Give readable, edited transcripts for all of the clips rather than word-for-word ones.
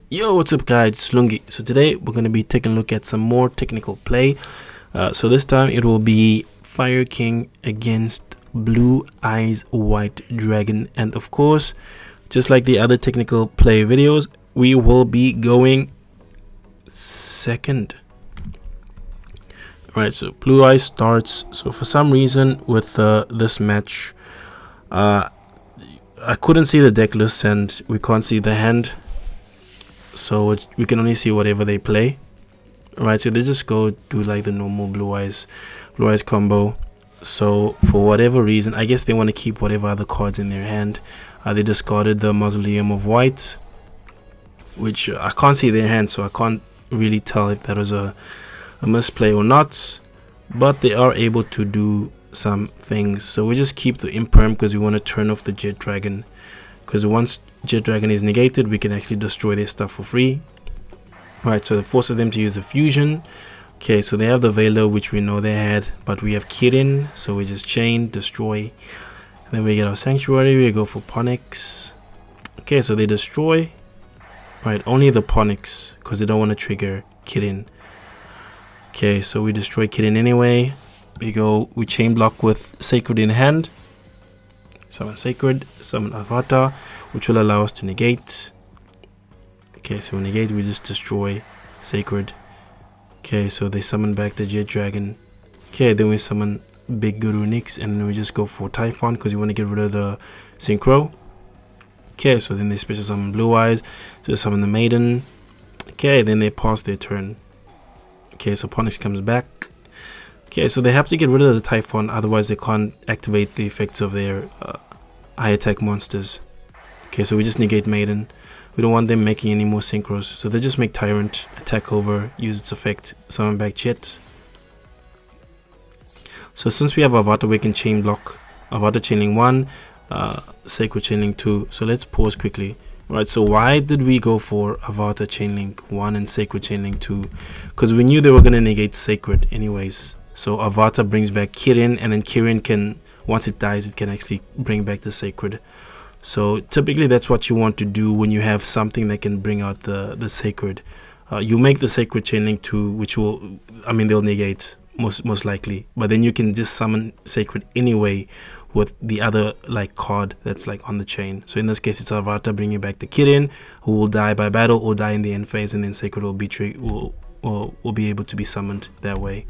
Yo, what's up guys, it's Lun-Gi. So today we're going to be taking a look at some more technical play. So this time it will be Fire King against Blue Eyes White Dragon. And of course, just like the other technical play videos, we will be going second. Alright, so Blue Eyes starts. So for some reason with this match, I couldn't see the deck list and we can't see the hand. So we can only see whatever they play. Right, so they just go do like the normal blue eyes combo. So for whatever reason, I guess they want to keep whatever other cards in their hand. They discarded the Mausoleum of White, which I can't see their hand, so I can't really tell if that was a misplay or not. But they are able to do some things. So we just keep the Imperm because we want to turn off the Jet Dragon. Because once Jet Dragon is negated, we can actually destroy their stuff for free. Right, so it forces them to use the fusion. Okay, so they have the Veiler, which we know they had, but we have Kirin, so we just chain, destroy. And then we get our Sanctuary, we go for Ponyx. Okay, so they destroy. Right, only the Ponyx, because they don't want to trigger Kirin. Okay, so we destroy Kirin anyway. We chain block with Sacred in hand. Summon Sacred, summon Avatar, which will allow us to negate. Okay, so we negate, we just destroy Sacred. Okay, so they summon back the Jet Dragon. Okay, then we summon Big Guru Nix, and then we just go for Typhon because we want to get rid of the Synchro. Okay, so then they special summon Blue Eyes, so they summon the Maiden. Okay, then they pause their turn. Okay, so Ponyx comes back. Okay, so they have to get rid of the Typhon, otherwise they can't activate the effects of their high attack monsters. Okay, so we just negate Maiden. We don't want them making any more synchros, so they just make Tyrant, attack over, use its effect, summon back Jet. So since we have Avatar, we can chain block. Avatar chaining 1, Sacred chaining 2. So let's pause quickly. Right, so why did we go for Avatar chaining 1 and Sacred chaining 2? Because we knew they were going to negate Sacred anyways. So Avatar brings back Kirin, and then Kirin can, once it dies, it can actually bring back the Sacred. So typically that's what you want to do when you have something that can bring out the Sacred. You make the Sacred chaining 2, which will, they'll negate most likely. But then you can just summon Sacred anyway with the other like card that's like on the chain. So in this case it's Avatar bringing back the Kirin, who will die by battle or die in the end phase, and then Sacred will be able to be summoned that way.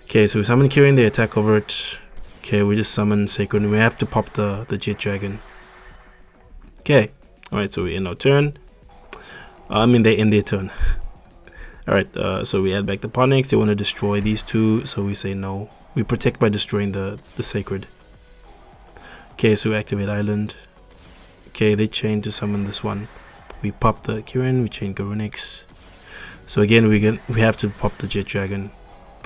Okay, so we summon Kirin, they attack over it. Okay, we just summon Sacred, and we have to pop the Jet Dragon. Okay, alright, so we end our turn. They end their turn. Alright, so we add back the Ponyx. They want to destroy these two, so we say no. We protect by destroying the Sacred. Okay, so we activate Island. Okay, they chain to summon this one. We pop the Kirin, we chain Garunix. So again, we have to pop the Jet Dragon.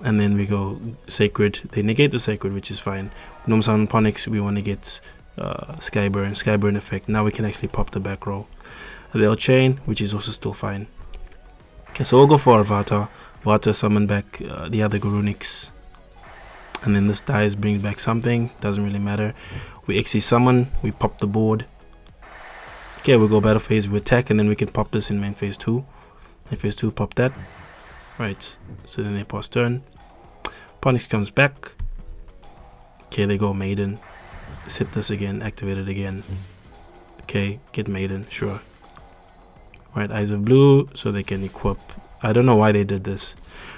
And then we go Sacred. They negate the Sacred, which is fine. Normal summon Ponyx, we want to get Skyburn effect. Now we can actually pop the back row. They'll chain, which is also still fine. Okay, so we'll go for Avatar. Avatar summon back the other Garunix. And then this dies, brings back something. Doesn't really matter. We XC summon, we pop the board. Okay, we'll go battle phase, we attack, and then we can pop this in main phase 2. In phase 2, pop that. Right, so then they pause turn. Ponyx comes back. Okay, they go Maiden. Set this again, activate it again. Okay, get Maiden, sure. Right, Eyes of Blue, so they can equip. I don't know why they did this.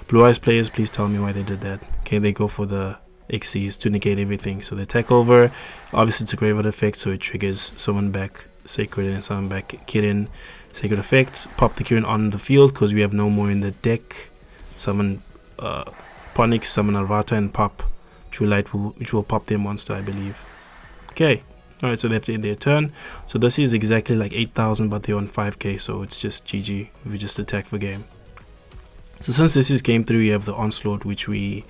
Blue Eyes players, please tell me why they did that. Okay, they go for the XCs to negate everything. So they attack over. Obviously it's a graveyard effect, so it triggers summon back Sacred and summon back Kirin. Sacred effect, pop the Kirin on the field because we have no more in the deck. Summon Ponyx, summon Avatar, and pop True Light, which will pop their monster, I believe. Okay, alright, so they have to end their turn. So this is exactly like 8,000, but they're on 5k, so it's just GG. We just attack for game. So since this is game 3, we have the Onslaught, which we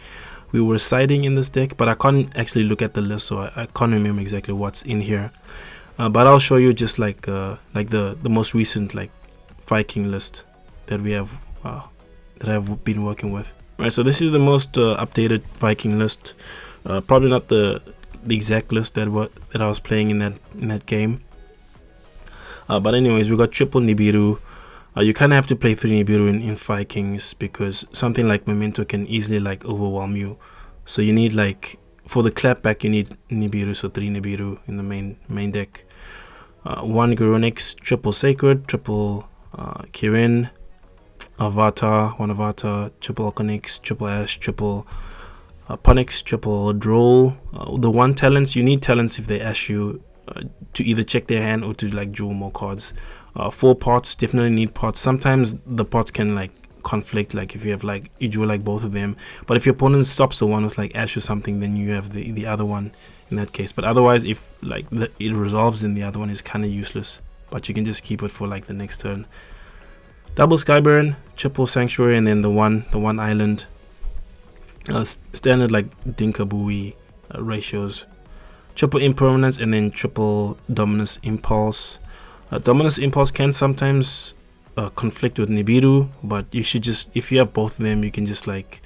were siding in this deck, but I can't actually look at the list, so I can't remember exactly what's in here. But I'll show you just like the most recent like Viking list that we have that I've been working with. Right, so this is the most updated Viking list. Probably not the exact list that I was playing in that game. But anyways, we got triple Nibiru, You kind of have to play 3 Nibiru in 5 Kings, because something like Memento can easily like overwhelm you. So you need like, for the clapback you need Nibiru, so 3 Nibiru in the main deck. 1 Guronix, triple Sacred, triple Kirin, Avatar, 1 Avatar, triple Alconix, triple Ash, triple Ponix, triple Droll. The 1 talents, you need talents if they ash you to either check their hand or to like draw more cards. 4 pots, definitely need pots. Sometimes the pots can like conflict, like if you have like, you draw like both of them, but if your opponent stops the one with like ash or something, then you have the other one in that case. But otherwise, if like it resolves, then the other one is kind of useless, but you can just keep it for like the next turn. Double Skyburn, triple Sanctuary, and then the one island. Standard like Dinkabui ratios. Triple Impermanence, and then triple Dominus Impulse. Dominus Impulse can sometimes conflict with Nibiru, but you should just, if you have both of them, you can just like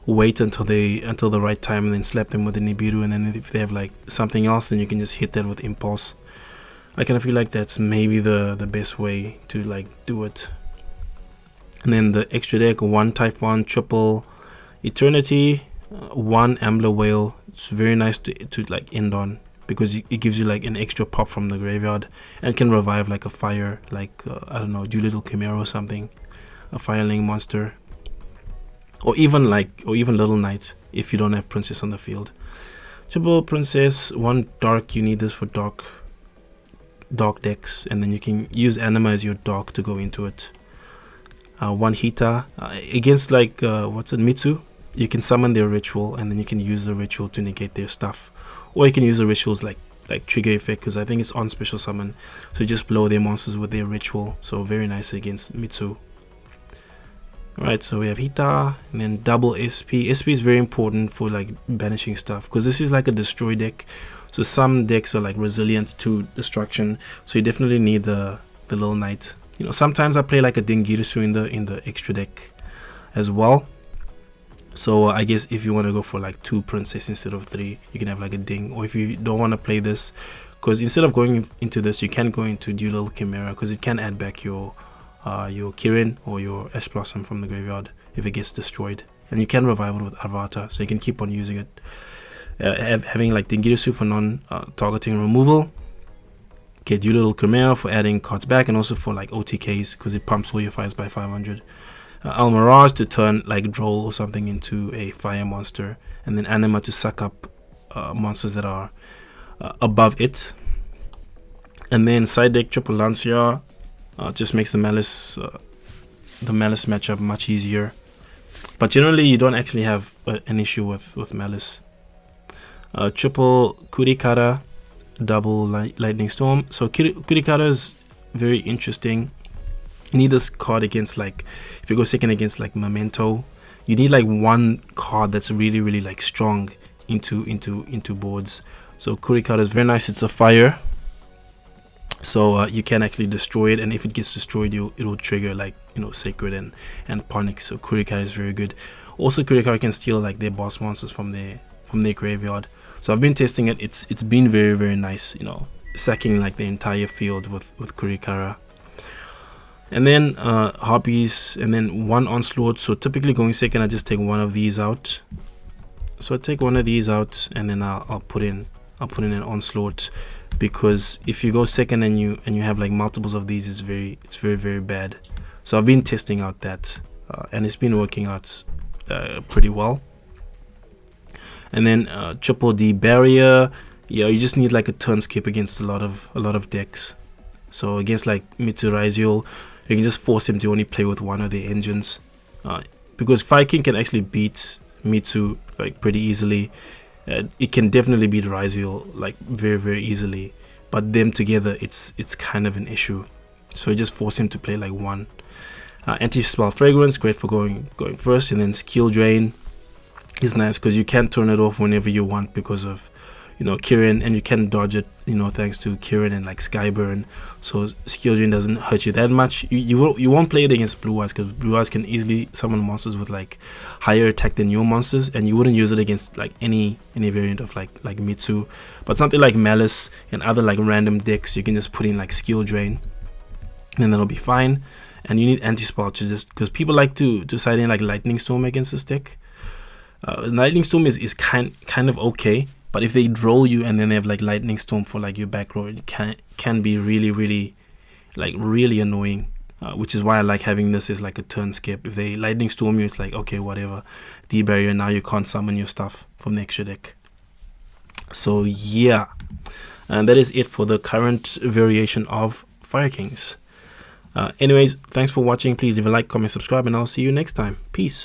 wait until the right time and then slap them with the Nibiru, and then if they have like something else, then you can just hit that with Impulse. I kind of feel like that's maybe the best way to like do it. And then the extra deck, 1 Typhon, triple Eternity, 1 Ambler Whale. It's very nice to like end on, because it gives you like an extra pop from the graveyard, and can revive like a fire, like I don't know, Doolittle Chimera or something, a fireling monster, or even Little Knight if you don't have Princess on the field. Triple Princess, 1 Dark, you need this for dark decks, and then you can use Anima as your dark to go into it. 1 Hita, against like Mitsu, you can summon their ritual, and then you can use the ritual to negate their stuff, or you can use the rituals like trigger effect, because I think it's on special summon, so you just blow their monsters with their ritual. So very nice against Mitsu. Alright, so we have Hita, and then double SP. SP is very important for like banishing stuff, because this is like a destroy deck, so some decks are like resilient to destruction, so you definitely need the Little Knight. You know, sometimes I play like a Dingirsu in the extra deck as well. So I guess if you want to go for like 2 Princess instead of 3, you can have like a Ding. Or if you don't want to play this, because instead of going into this, you can go into Doolittle Chimera, because it can add back your Kirin or your Ash Blossom from the graveyard if it gets destroyed, and you can revive it with Avatar, so you can keep on using it. Having like Dingirsu for non-targeting removal. Okay, Doolittle Chimera for adding cards back, and also for like OTKs, because it pumps all your fires by 500. Almirage to turn like Droll or something into a fire monster, and then Anima to suck up monsters that are above it. And then side deck triple Lancia just makes the Malice matchup much easier, but generally you don't actually have an issue with Malice. Triple Kurikara, double Lightning Storm. So Kurikara is very interesting. You need this card against, like, if you go second against like Memento, you need like 1 card that's really like strong into boards. So Kurikara is very nice. It's a fire, so you can actually destroy it, and if it gets destroyed, it'll trigger like, you know, Sacred and Ponyx. So Kurikara is very good. Also, Kurikara can steal like their boss monsters from their graveyard. So I've been testing it. It's been very nice, you know, sacking like the entire field with Kurikara. And then Harpies, and then 1 Onslaught. So typically going second, I just take 1 of these out. So I take 1 of these out, and then I'll put in an Onslaught, because if you go second and you have like multiples of these, it's very bad. So I've been testing out that, and it's been working out pretty well. And then triple D Barrier. Yeah, you just need like a turn skip against a lot of decks. So against like Mitsurizio, you can just force him to only play with 1 of the engines, because Viking can actually beat Mitsu like pretty easily. It can definitely beat Rizio like very easily, but them together, it's kind of an issue. So you just force him to play like 1. Anti-spell Fragrance, great for going first. And then Skill Drain is nice, because you can turn it off whenever you want because of, you know, Kirin, and you can dodge it, you know, thanks to Kirin and like Skyburn. So Skill Drain doesn't hurt you that much. You won't play it against Blue Eyes, because Blue Eyes can easily summon monsters with like higher attack than your monsters, and you wouldn't use it against like any variant of like Mitsu. But something like Malice and other like random decks, you can just put in like Skill Drain, and that'll be fine. and you need anti-spell to just, because people like to side in like Lightning Storm against this deck. Lightning Storm is kind of okay, but if they draw you and then they have like Lightning Storm for like your back row, it can be really annoying. Which is why I like having this as like a turn skip. If they Lightning Storm you, it's like, okay, whatever, D-barrier, now you can't summon your stuff from the extra deck. So yeah, and that is it for the current variation of Fire Kings. Anyways, thanks for watching. Please leave a like, comment, subscribe, and I'll see you next time. Peace.